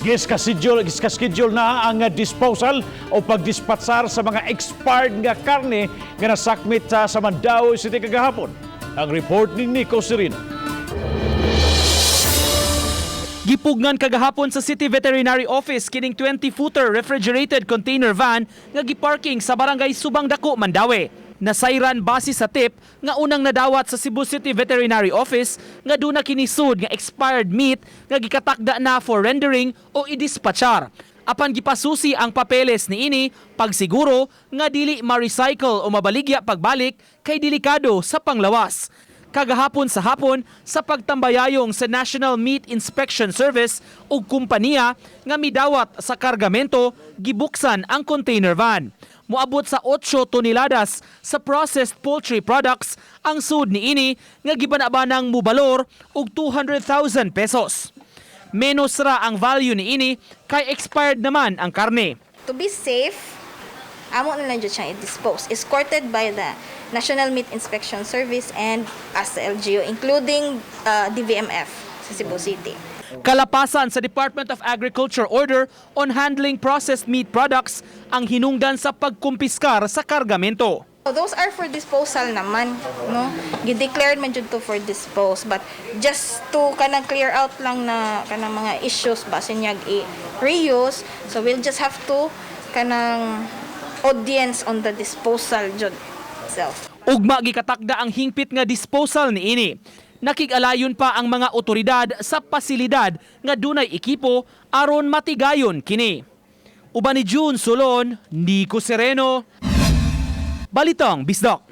Giskaschedule na ang disposal o pagdispatsar sa mga expired nga karne nga nasakmit sa Mandaue City kagahapon. Ang report ni Nico Serino. Gipugnan kagahapon sa City Veterinary Office kining 20-footer refrigerated container van nga giparking sa barangay Subang Dako, Mandaue. Nasayran base sa tip nga unang nadawat sa Cebu City Veterinary Office nga duna kinisud nga expired meat nga gikatakda na for rendering o idispatchar. Apan gipasusi ang papeles niini pagsiguro nga dili ma-recycle o mabaligya pagbalik kay delikado sa panglawas. Kagahapon sa hapon sa pagtambayayong sa National Meat Inspection Service o kumpanya nga midawat sa kargamento, gibuksan ang container van. Moabot sa 8 toneladas sa processed poultry products ang sud niini nga gibanabanang mubalor og 200,000 pesos. Menos ra ang value niini kay expired naman ang karne. To be safe, amo na lang dyan siyang i-dispose. Escorted by the National Meat Inspection Service and as the LGU, including DVMF sa Cebu City. Kalapasan sa Department of Agriculture Order on Handling Processed Meat Products ang hinungdan sa pagkumpiskar sa kargamento. So those are for disposal naman, no? Gi-declared man jud to for dispose, but just to kanang clear out lang na kanang mga issues basin niya i-reuse, so we'll just have to kanang audience on the disposal jud itself. Ugma gikatakda ang hingpit nga disposal niini. Nakig-alayon pa ang mga otoridad sa pasilidad nga dunay ekipo aron matigayon kini. Uban ni June Solon, Nico Sereno, Balitang Bisdak.